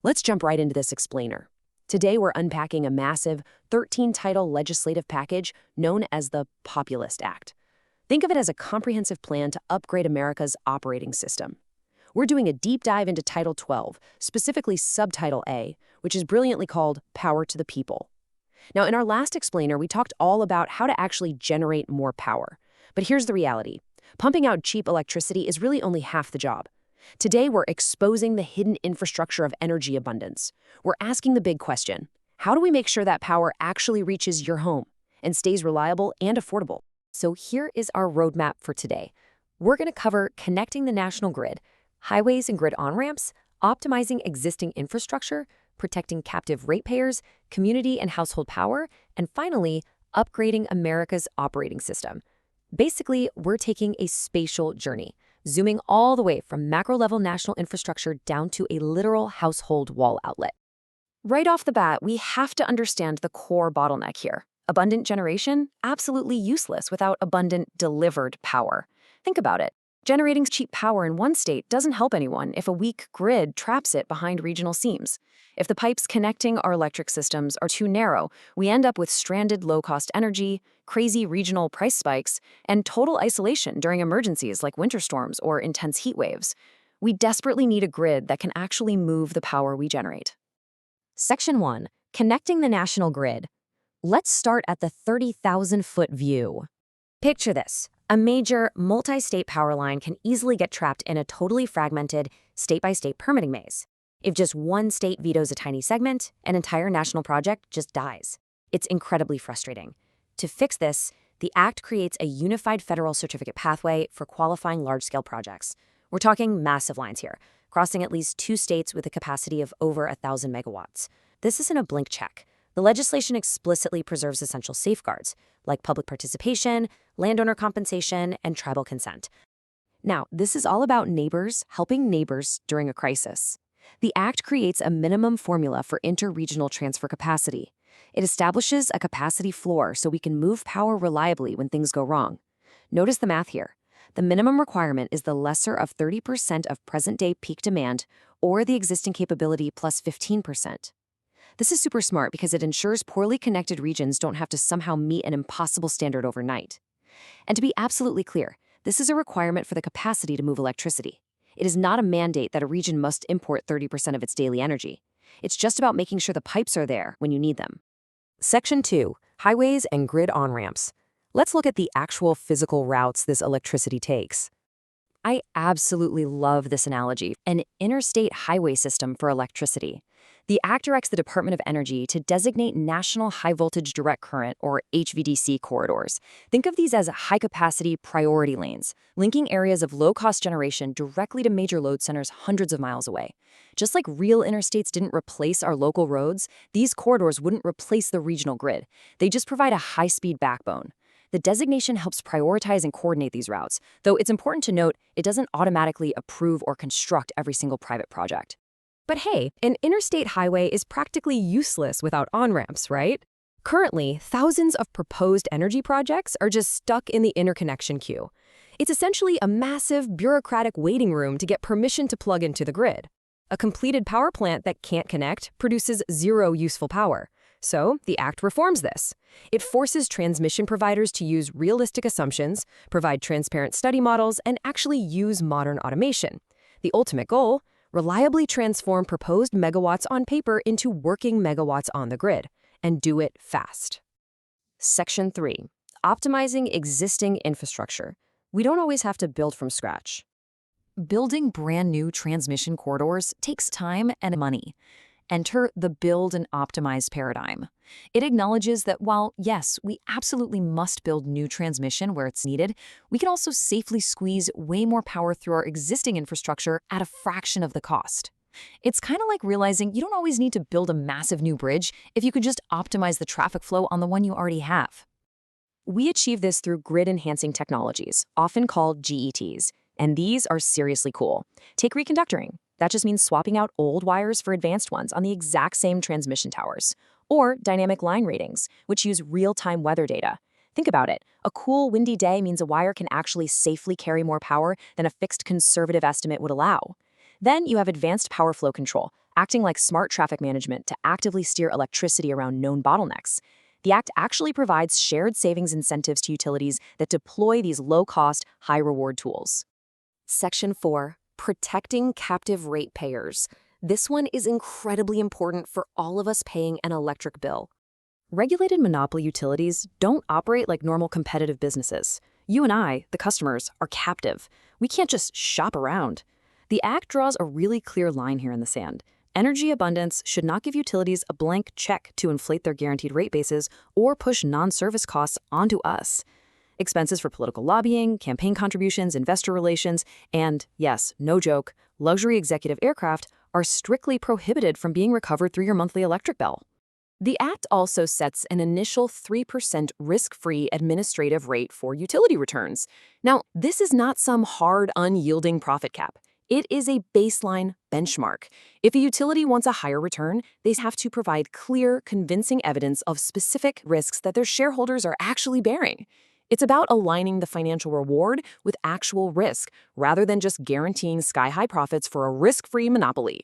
Let's jump right into this explainer. Today, we're unpacking a massive 13-title legislative package known as the POPULIST Act. Think of it as a comprehensive plan to upgrade America's operating system. We're doing a deep dive into Title 12, specifically Subtitle A, which is brilliantly called Power to the People. Now, in our last explainer, we talked all about how to actually generate more power. But here's the reality. Pumping out cheap electricity is really only half the job. Today, we're exposing the hidden infrastructure of energy abundance. We're asking the big question: how do we make sure that power actually reaches your home and stays reliable and affordable? So here is our roadmap for today. We're going to cover connecting the national grid, highways and grid on-ramps, optimizing existing infrastructure, protecting captive ratepayers, community and household power, and finally, upgrading America's operating system. Basically, we're taking a spatial journey, zooming all the way from macro-level national infrastructure down to a literal household wall outlet. Right off the bat, we have to understand the core bottleneck here. Abundant generation? Absolutely useless without abundant delivered power. Think about it. Generating cheap power in one state doesn't help anyone if a weak grid traps it behind regional seams. If the pipes connecting our electric systems are too narrow, we end up with stranded low-cost energy, crazy regional price spikes, and total isolation during emergencies like winter storms or intense heat waves. We desperately need a grid that can actually move the power we generate. Section 1. Connecting the national grid. Let's start at the 30,000-foot view. Picture this. A major, multi-state power line can easily get trapped in a totally fragmented, state-by-state permitting maze. If just one state vetoes a tiny segment, an entire national project just dies. It's incredibly frustrating. To fix this, the Act creates a unified federal certificate pathway for qualifying large-scale projects. We're talking massive lines here, crossing at least 2 states with a capacity of over 1,000 megawatts. This isn't a blank check. The legislation explicitly preserves essential safeguards, like public participation, landowner compensation, and tribal consent. Now, this is all about neighbors helping neighbors during a crisis. The Act creates a minimum formula for interregional transfer capacity. It establishes a capacity floor so we can move power reliably when things go wrong. Notice the math here. The minimum requirement is the lesser of 30% of present-day peak demand or the existing capability plus 15%. This is super smart because it ensures poorly connected regions don't have to somehow meet an impossible standard overnight. And to be absolutely clear, this is a requirement for the capacity to move electricity. It is not a mandate that a region must import 30% of its daily energy. It's just about making sure the pipes are there when you need them. Section 2. Highways and grid on-ramps. Let's look at the actual physical routes this electricity takes. I absolutely love this analogy: an interstate highway system for electricity. The Act directs the Department of Energy to designate National High Voltage Direct Current, or HVDC, corridors. Think of these as high-capacity priority lanes, linking areas of low-cost generation directly to major load centers hundreds of miles away. Just like real interstates didn't replace our local roads, these corridors wouldn't replace the regional grid. They just provide a high-speed backbone. The designation helps prioritize and coordinate these routes, though it's important to note it doesn't automatically approve or construct every single private project. But hey, an interstate highway is practically useless without on-ramps, right? Currently, thousands of proposed energy projects are just stuck in the interconnection queue. It's essentially a massive bureaucratic waiting room to get permission to plug into the grid. A completed power plant that can't connect produces zero useful power. So, the Act reforms this. It forces transmission providers to use realistic assumptions, provide transparent study models, and actually use modern automation. The ultimate goal: reliably transform proposed megawatts on paper into working megawatts on the grid, and do it fast. Section 3. Optimizing existing infrastructure. We don't always have to build from scratch. Building brand new transmission corridors takes time and money. Enter the build and optimize paradigm. It acknowledges that while, yes, we absolutely must build new transmission where it's needed, we can also safely squeeze way more power through our existing infrastructure at a fraction of the cost. It's kind of like realizing you don't always need to build a massive new bridge if you could just optimize the traffic flow on the one you already have. We achieve this through grid-enhancing technologies, often called GETs, and these are seriously cool. Take reconductoring. That just means swapping out old wires for advanced ones on the exact same transmission towers. Or dynamic line ratings, which use real-time weather data. Think about it. A cool, windy day means a wire can actually safely carry more power than a fixed conservative estimate would allow. Then you have advanced power flow control, acting like smart traffic management to actively steer electricity around known bottlenecks. The Act actually provides shared savings incentives to utilities that deploy these low-cost, high-reward tools. Section 4. Protecting captive ratepayers. This one is incredibly important for all of us paying an electric bill. Regulated monopoly utilities don't operate like normal competitive businesses. You and I, the customers, are captive. We can't just shop around. The Act draws a really clear line here in the sand. Energy abundance should not give utilities a blank check to inflate their guaranteed rate bases or push non-service costs onto us. Expenses for political lobbying, campaign contributions, investor relations, and, yes, no joke, luxury executive aircraft are strictly prohibited from being recovered through your monthly electric bill. The Act also sets an initial 3% risk-free administrative rate for utility returns. Now, this is not some hard, unyielding profit cap. It is a baseline benchmark. If a utility wants a higher return, they have to provide clear, convincing evidence of specific risks that their shareholders are actually bearing. It's about aligning the financial reward with actual risk, rather than just guaranteeing sky-high profits for a risk-free monopoly.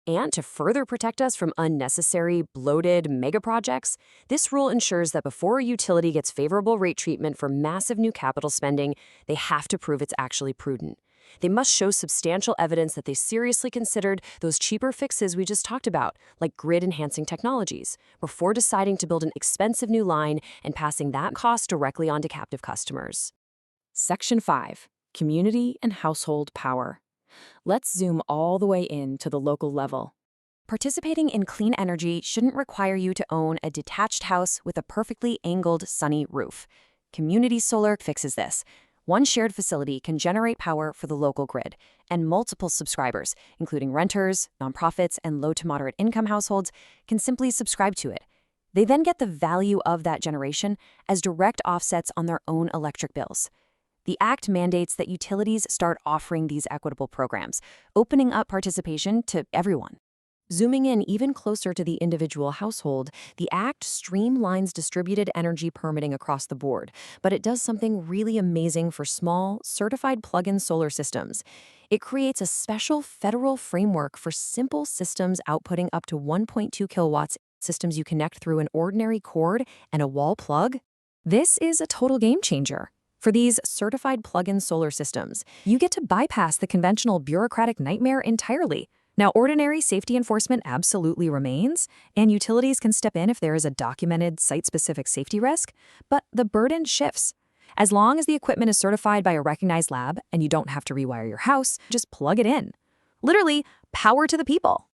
And to further protect us from unnecessary, bloated mega projects, this rule ensures that before a utility gets favorable rate treatment for massive new capital spending, they have to prove it's actually prudent. They must show substantial evidence that they seriously considered those cheaper fixes we just talked about, like grid-enhancing technologies, before deciding to build an expensive new line and passing that cost directly onto captive customers. Section 5. Community and household power. Let's zoom all the way in to the local level. Participating in clean energy shouldn't require you to own a detached house with a perfectly angled, sunny roof. Community solar fixes this. One shared facility can generate power for the local grid, and multiple subscribers, including renters, nonprofits, and low to moderate income households, can simply subscribe to it. They then get the value of that generation as direct offsets on their own electric bills. The Act mandates that utilities start offering these equitable programs, opening up participation to everyone. Zooming in even closer to the individual household, the Act streamlines distributed energy permitting across the board, but it does something really amazing for small, certified plug-in solar systems. It creates a special federal framework for simple systems outputting up to 1.2 kilowatts, systems you connect through an ordinary cord and a wall plug. This is a total game changer. For these certified plug-in solar systems, you get to bypass the conventional bureaucratic nightmare entirely. Now, ordinary safety enforcement absolutely remains, and utilities can step in if there is a documented site-specific safety risk, but the burden shifts. As long as the equipment is certified by a recognized lab and you don't have to rewire your house, just plug it in. Literally, power to the people.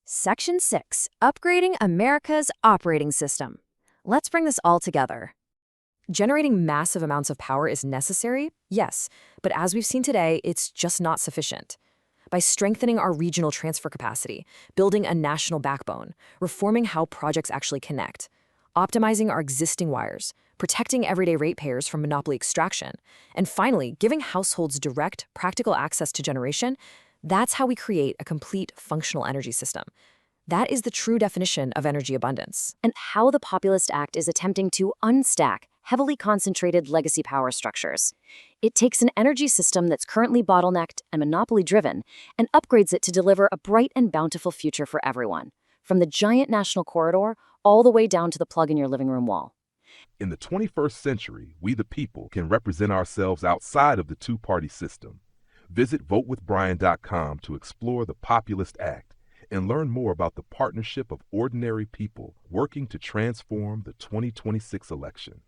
Section 6. Upgrading America's operating system. Let's bring this all together. Generating massive amounts of power is necessary, yes, but as we've seen today, it's just not sufficient. By strengthening our regional transfer capacity, building a national backbone, reforming how projects actually connect, optimizing our existing wires, protecting everyday ratepayers from monopoly extraction, and finally, giving households direct, practical access to generation, that's how we create a complete functional energy system. That is the true definition of energy abundance. And how the Populist Act is attempting to unstack heavily concentrated legacy power structures. It takes an energy system that's currently bottlenecked and monopoly-driven and upgrades it to deliver a bright and bountiful future for everyone, from the giant national corridor all the way down to the plug in your living room wall. In the 21st century, we the people can represent ourselves outside of the two-party system. Visit votewithbrian.com to explore the Populist Act and learn more about the partnership of ordinary people working to transform the 2026 election.